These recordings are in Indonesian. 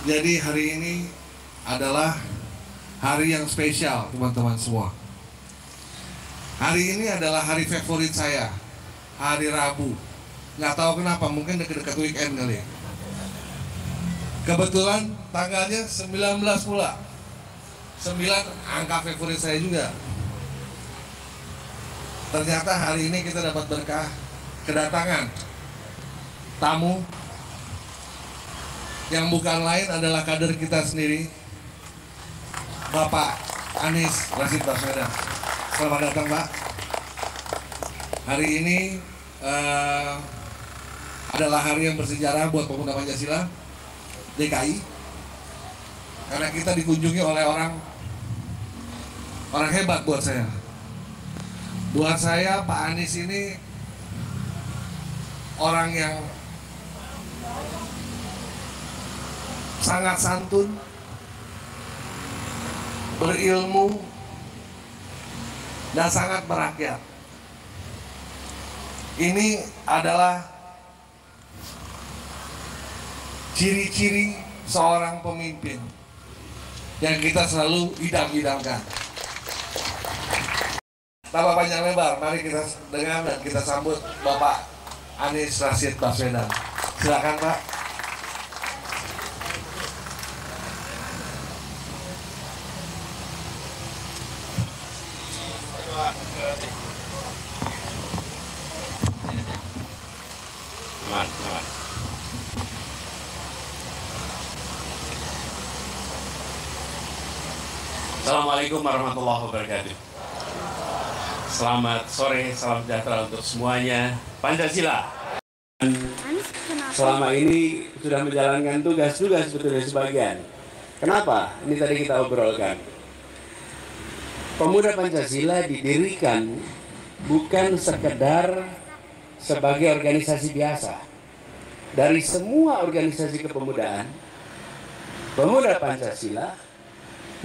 Jadi hari ini adalah hari yang spesial teman-teman semua. Hari ini adalah hari favorit saya, hari Rabu. Nggak tahu kenapa, mungkin dekat-dekat weekend kali ya. Kebetulan tanggalnya 19 pula. 9 angka favorit saya juga. Ternyata hari ini kita dapat berkah kedatangan tamu yang bukan lain adalah kader kita sendiri, Bapak Anies Rashid Baswedan. Selamat datang, Pak. Hari ini adalah hari yang bersejarah buat pemuda Pancasila DKI, karena kita dikunjungi oleh orang hebat buat saya. Buat saya Pak Anies ini orang yang sangat santun, berilmu, dan sangat merakyat. Ini adalah ciri-ciri seorang pemimpin yang kita selalu idam-idamkan. Tanpa panjang lebar, mari kita dengar dan kita sambut Bapak Anies Rashid Baswedan. Silakan, Pak. Assalamualaikum warahmatullahi wabarakatuh. Selamat sore, salam sejahtera untuk semuanya. Pancasila. Selama ini sudah menjalankan tugas sebetulnya sebagian. Kenapa? Ini tadi kita obrolkan. Pemuda Pancasila didirikan bukan sekedar sebagai organisasi biasa. Dari semua organisasi kepemudaan, Pemuda Pancasila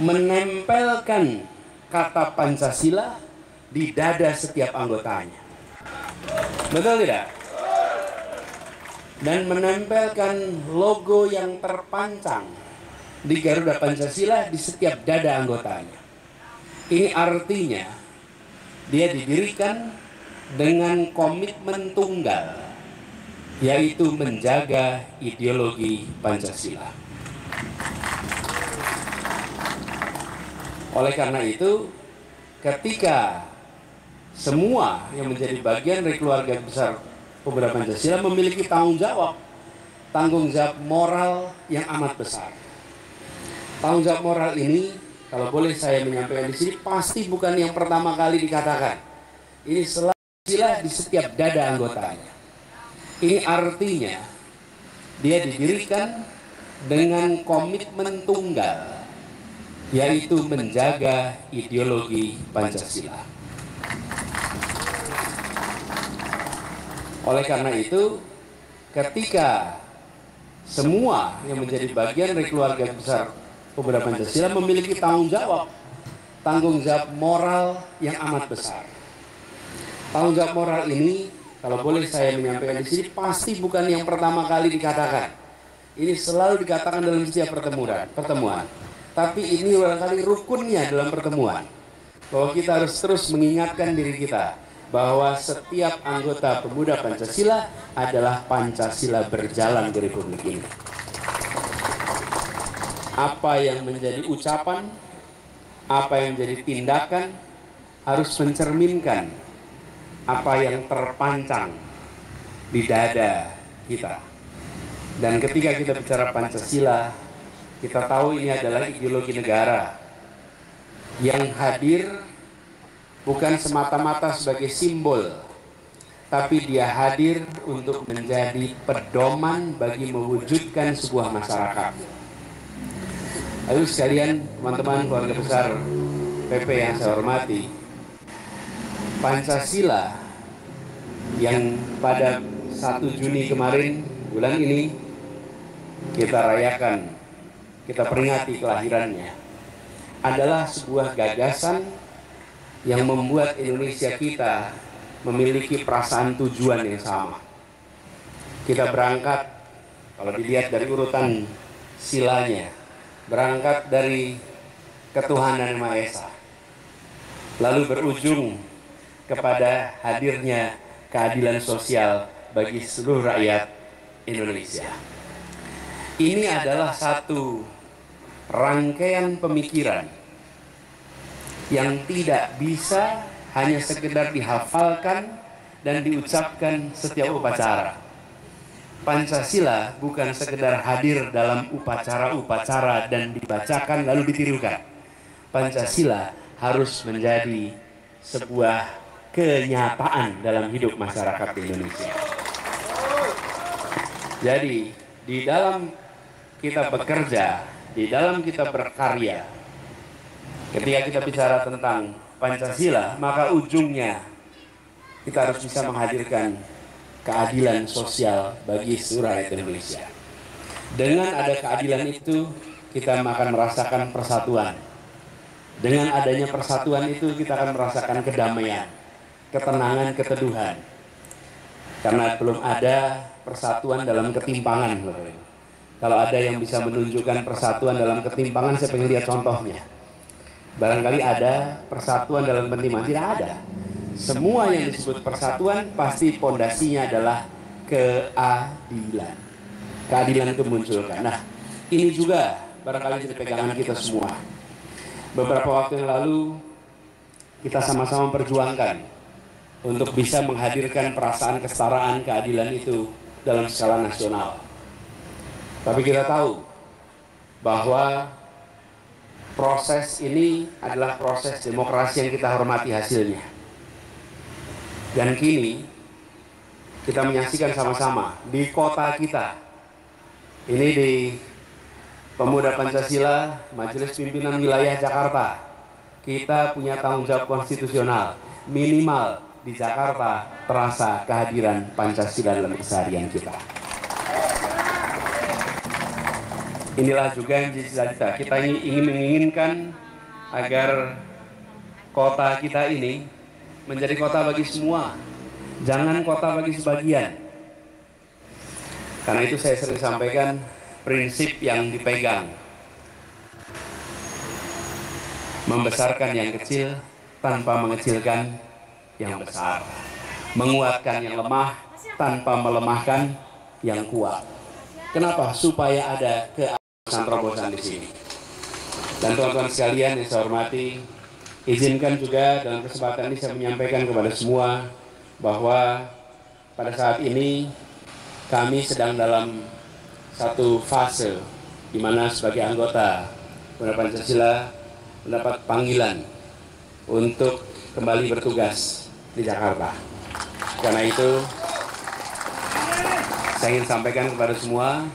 menempelkan kata Pancasila di dada setiap anggotanya. Betul tidak? Dan menempelkan logo yang terpancang di Garuda Pancasila di setiap dada anggotanya. Ini artinya dia didirikan dengan komitmen tunggal, yaitu menjaga ideologi Pancasila. Oleh karena itu, ketika semua yang menjadi bagian dari keluarga besar Pemuda Pancasila memiliki tanggung jawab moral yang amat besar. Tanggung jawab moral ini, kalau boleh saya menyampaikan di sini, pasti bukan yang pertama kali dikatakan. Ini selalu di setiap dada anggotanya. Ini artinya dia didirikan dengan komitmen tunggal, yaitu menjaga ideologi Pancasila. Oleh karena itu, ketika semua yang menjadi bagian dari keluarga besar Pemuda Pancasila memiliki tanggung jawab moral yang amat besar. Tanggung jawab moral ini, kalau boleh saya menyampaikan di sini, pasti bukan yang pertama kali dikatakan. Ini selalu dikatakan dalam setiap pertemuan. Tapi ini barangkali rukunnya dalam pertemuan, bahwa kita harus terus mengingatkan diri kita bahwa setiap anggota Pemuda Pancasila adalah Pancasila berjalan di Republik ini. Apa yang menjadi ucapan, apa yang menjadi tindakan harus mencerminkan apa yang terpancang di dada kita. Dan ketika kita bicara Pancasila, kita tahu ini adalah ideologi negara yang hadir bukan semata-mata sebagai simbol, tapi dia hadir untuk menjadi pedoman bagi mewujudkan sebuah masyarakat. Lalu sekalian, teman-teman keluarga besar PP yang saya hormati, Pancasila yang pada 1 Juni kemarin, bulan ini, kita rayakan, kita peringati kelahirannya, adalah sebuah gagasan yang membuat Indonesia kita memiliki perasaan tujuan yang sama. Kita berangkat, kalau dilihat dari urutan silanya berangkat dari ketuhanan Maha Esa, lalu berujung kepada hadirnya keadilan sosial bagi seluruh rakyat Indonesia. Ini adalah satu rangkaian pemikiran yang tidak bisa hanya sekedar dihafalkan dan diucapkan setiap upacara. Pancasila bukan sekedar hadir dalam upacara-upacara dan dibacakan lalu ditirukan. Pancasila harus menjadi sebuah kenyataan dalam hidup masyarakat Indonesia. Jadi, di dalam kita bekerja, di dalam kita berkarya, ketika kita bicara tentang Pancasila, maka ujungnya kita harus bisa menghadirkan keadilan sosial bagi seluruh rakyat Indonesia. Dengan ada keadilan itu, kita akan merasakan persatuan. Dengan adanya persatuan itu, kita akan merasakan kedamaian, ketenangan, keteduhan. Karena belum ada persatuan dalam ketimpangan. Kalau ada yang bisa menunjukkan persatuan dalam ketimpangan, saya pengen lihat contohnya. Barangkali ada persatuan dalam ketimpangan, tidak ada. Semua yang disebut persatuan pasti pondasinya adalah keadilan. Keadilan itu munculkan. Nah, ini juga barangkali jadi pegangan kita semua. Beberapa waktu yang lalu kita sama-sama perjuangkan untuk bisa menghadirkan perasaan kesetaraan keadilan itu dalam skala nasional. Tapi kita tahu bahwa proses ini adalah proses demokrasi yang kita hormati hasilnya. Dan kini kita menyaksikan sama-sama di kota kita, ini di Pemuda Pancasila, Majelis Pimpinan Wilayah Jakarta, kita punya tanggung jawab konstitusional. Minimal di Jakarta terasa kehadiran Pancasila dalam keseharian kita. Inilah juga yang cita-cita kita ingin menginginkan agar kota kita ini menjadi kota bagi semua, jangan kota bagi sebagian. Karena itu saya sering sampaikan prinsip yang dipegang, membesarkan yang kecil tanpa mengecilkan yang besar, menguatkan yang lemah tanpa melemahkan yang kuat. Kenapa? Supaya ada keawasan terobosan di sini. Dan teman-teman sekalian yang saya hormati, izinkan juga dalam kesempatan ini saya menyampaikan kepada semua bahwa pada saat ini kami sedang dalam satu fase di mana sebagai anggota Pemuda Pancasila mendapat panggilan untuk kembali bertugas di Jakarta. Karena itu saya ingin sampaikan kepada semua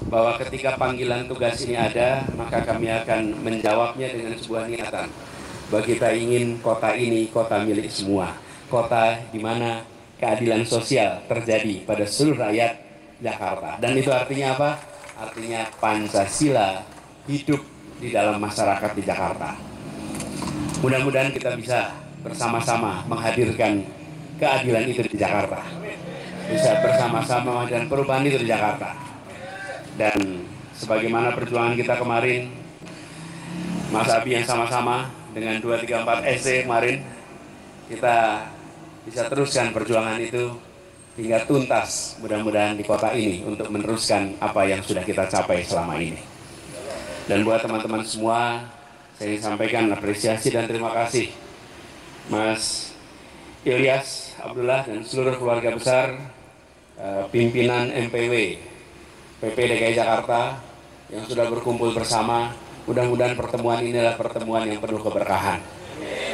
bahwa ketika panggilan tugas ini ada, maka kami akan menjawabnya dengan sebuah niatan. Bahwa kita ingin kota ini kota milik semua, kota di mana keadilan sosial terjadi pada seluruh rakyat Jakarta. Dan itu artinya apa? Artinya Pancasila hidup di dalam masyarakat di Jakarta. Mudah-mudahan kita bisa bersama-sama menghadirkan keadilan itu di Jakarta. Bisa bersama-sama menghadirkan perubahan itu di Jakarta. Dan sebagaimana perjuangan kita kemarin, Mas Abi yang sama-sama dengan 234 SC kemarin, kita bisa teruskan perjuangan itu hingga tuntas mudah-mudahan di kota ini untuk meneruskan apa yang sudah kita capai selama ini. Dan buat teman-teman semua, saya ingin sampaikan apresiasi dan terima kasih Mas Ilyas Abdullah dan seluruh keluarga besar pimpinan MPW PP DKI Jakarta yang sudah berkumpul bersama. Mudah-mudahan pertemuan ini adalah pertemuan yang penuh keberkahan,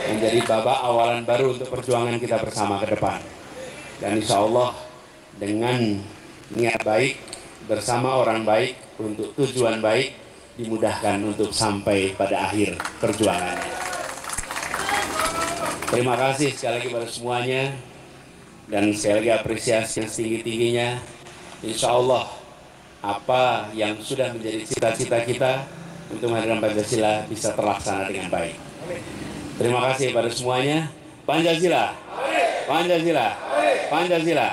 menjadi babak awalan baru untuk perjuangan kita bersama ke depan. Dan insya Allah dengan niat baik, bersama orang baik, untuk tujuan baik, dimudahkan untuk sampai pada akhir perjuangan. Terima kasih sekali lagi pada semuanya, dan sekali lagi apresiasi yang setinggi-tingginya. Insya Allah apa yang sudah menjadi cita-cita kita untuk menghadirkan Pancasila bisa terlaksana dengan baik. Terima kasih pada semuanya. Pancasila, Pancasila, Pancasila.